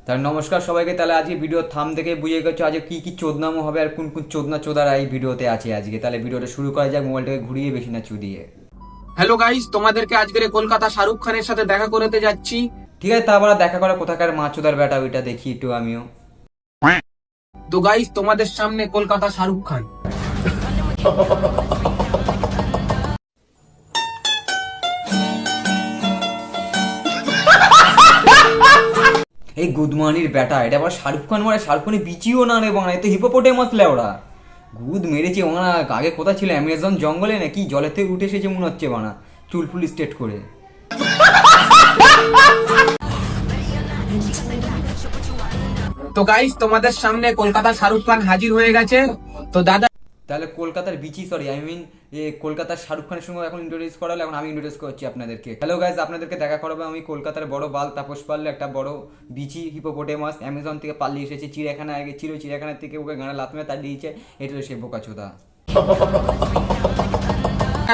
তাহলে নমস্কার সবাইকে। তাহলে আজকে ভিডিও থাম থেকে বুঝে গেছো আজকে কি কি চোদনামো হবে আর কোন কোন চোদনা চোদারা এই ভিডিওতে আছে আজকে। তাহলে ভিডিওটা শুরু করা যাক, মোবাইলটাকে ঘুরিয়ে বেশি না চুদিয়ে। হ্যালো গাইস, তোমাদেরকে আজকের কলকাতা শাহরুখ খানের সাথে দেখা করতে যাচ্ছি। ঠিক আছে, তারপর দেখা করা কোথাকার মা চোদার বেটা ওইটা দেখি একটু আমিও। তো গাইস, তোমাদের সামনে কলকাতা শাহরুখ খান। এই গুদমানির বেটা, এটা আবার শাহরুখ খান মানে শাহরুখ খানের বিচিও না রে বানা, এ তো হিপোপোটেমাস লেওড়া। গুদ মেরেছে বানা। আগে কোথা ছিল, অ্যামাজন জঙ্গলে নাকি জলের থেকে উঠে এসেছে মনে হচ্ছে বানা, চুল ফুল স্ট্রেট করে। তো গাইস, তোমাদের সামনে কলকাতা শাহরুখ খান হাজির হয়ে গেছে। তো দাদা, তাহলে কলকাতার বিচি কলকাতার শাহরুখ খানের সঙ্গে এখন ইন্ট্রোডিউস করা হলো, এখন আমি ইন্ট্রোডিউস করছি আপনাদেরকে। হ্যালো গাইজ, আপনাদেরকে দেখা করাবো আমি কলকাতার বড় বাল তাপস পারলে একটা বড় বিচি হিপোপোটেমাস, অ্যামাজন থেকে পালিয়ে এসেছে, চিড়িয়াখানা আগে ছিল, চিড়িয়াখানা থেকে ওকে গানা লাথমে তার দিয়েছে, এটা হলো সে বোকাচোদা।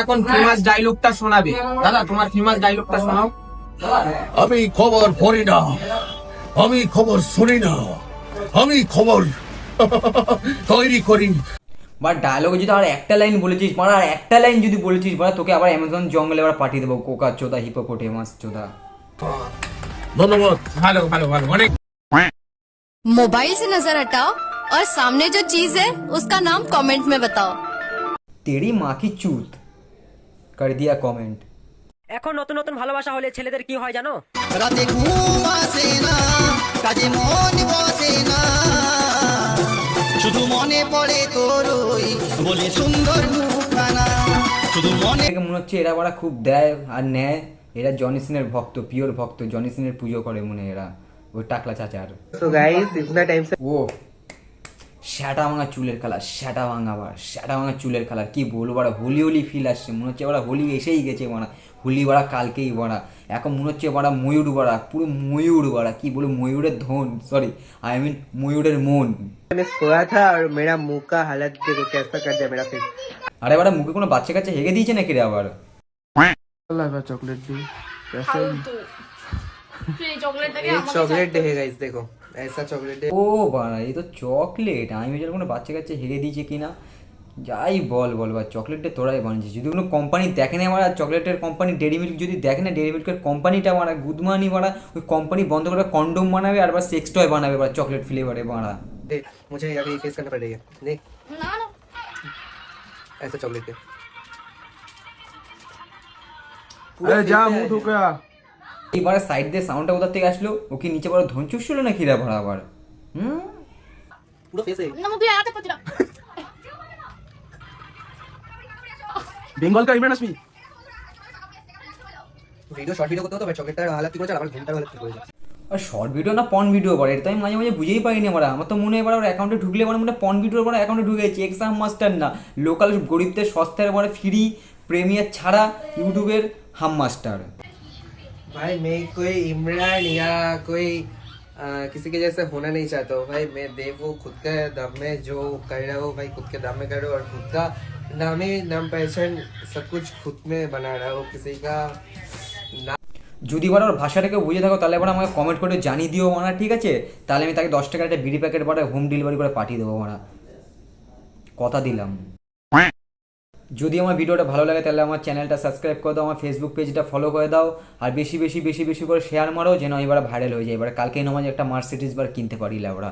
এখন ফেমাস ডায়লগটা শোনাবে। দাদা, তোমার ফেমাস ডায়লগটা শোনাও। আমি খবর পড়ি না, আমি খবর শুনি না, আমি খবর তৈরি করি। বা ডায়লগে যদি আর একটা লাইন বলেছিস মানে, আর একটা লাইন যদি বলেছিস মানে তোকে আবার অ্যামাজন জঙ্গলে আবার পাঠিয়ে দেবো, কোকা চোদা হিপোপোটেমাস চোদা। ধন্যবাদ। ভালো ভালো ভালো, অনেক। मोबाइल से नजर हटाओ और सामने जो चीज है उसका नाम कमेंट में बताओ। তেরি মা কি চুত কর দিয়া কমেন্ট। এখন নতুন নতুন ভালোবাসা হলে ছেলেদের কি হয় জানো? রাতে ঘুম আসে না, কাজে মন বসে না, শুধু মনে পড়ে তোর ওই বলে সুন্দর মুখখানা, শুধু মনে। দেখে মনে হচ্ছে এরা বড়া খুব দেয় আর নেয়, এরা জনি সিনের ভক্ত, পিওর ভক্ত, জনি সিনের পুজো করে মনে এরা, ওই টাকলা চাচার। So guys, इतना टाइम से ও শ্যাটা ভাঙা চুলের কালার, শ্যাটা ভাঙা বার, শ্যাটা ভাঙা চুলের কালার, কি বলবো বড়া, হোলি হোলি ফিল আসছে, মনে হচ্ছে বড়া হোলি এসেই গেছে বড়া, হোলি বড়া কালকেই বড়া, এখন মনে হচ্ছে বড়া ময়ূর বড়া, পুরো ময়ূর বড়া, কি বলবো ময়ূরের ধন, সরি আই মিন ময়ূরের মন। मैं सोया था और मेरा मुंह का हालत देखो कैसा कर दिया मेरा फेस। আরে বড়া মুখে কোনো বাচ্চা কাচ্চা হেগে দিয়েছে নাকি রে আবার? लगा चॉकलेट दी कैसे চকলেটটাকে एक चॉकलेट डे है गाइस, देखो ऐसा चॉकलेट डे। ও বাড়া, এই তো চকলেট, আমি ভেবেছিলাম কোনো বাচ্চা কাচ্চা হেগে দিয়েছে কিনা। যাই বল বল বা চকলেটটা তোরাই বানিয়েছিস, যদি কোনো কোম্পানি দেখে না মারা, চকলেটের কোম্পানি ডেরি মিল্ক যদি দেখে না, ডেরি মিল্কের কোম্পানিটা মারা গুদমানি মারা, ওই কোম্পানি বন্ধ করে কন্ডোম বানাবে আর সেক্স টয় বানাবে বা চকলেট ফ্লেভারে মারা। देख मुझे अभी फेस करना पड़ेगा, देख না না ऐसा चॉकलेट डे। अरे जा मुंह ঢোকা। এইবারে সাইড দিয়ে সাউন্ডটা কোথা থেকে আসলো, ও কি নিচে বড় ধন চুষছিল নাকি রে ভরা আবার? पूरा फेस है না তুই আগে পড়ছিস बंगाल का Imran Hashmi. Video short video করতে হতো ভাই, চকলেটটার হালত কি করেছে আর আমার ঘুমটার হালত কি করেছে। আর শর্ট ভিডিও না পন ভিডিও পড়ে, এটা তো আমি মাঝে মাঝে বুঝেই পাইনি আমরা। আমার তো মনে হয় এবার ওর অ্যাকাউন্টে ঢুকলে মানে মনে পন ভিডিওর পরে অ্যাকাউন্টে ঢুকেছে, এক্সাম মাস্টার না, লোকাল গরিবদের সস্তার পরে ফ্রি প্রিমিয়ার ছাড়া ইউটিউবের হাম মাস্টার। भाई मैं कोई इमरान या कोई किसी के जैसे होना नहीं चाहता हूँ भाई। मैं देखो खुद के दम में जो कर रहा हूँ भाई, खुद के दम में कर रहा हूँ और खुद का नामी नाम पहचान सब कुछ खुद में बना रहा हूँ। किसी का যদি এবার ওর ভাষাটাকে বুঝে থাকো তাহলে এবার আমাকে কমেন্ট করে জানিয়ে দিও মানা, ঠিক আছে? তাহলে আমি তাকে 10 টাকার একটা বিড়ি প্যাকেট পরে হোম ডেলিভারি করে পাঠিয়ে দেবো মানা, কথা দিলাম। যদি আমার ভিডিওটা ভালো লাগে তাহলে আমার চ্যানেলটা সাবস্ক্রাইব করে দাও, আমার ফেসবুক পেজটা ফলো করে দাও, আর বেশি বেশি বেশি বেশি করে শেয়ার মারো যেন এবার ভাইরাল হয়ে যায়। এবার কালকেই নামাজ একটা মার্সিডিজ বার কিনতে পারি লা ওরা।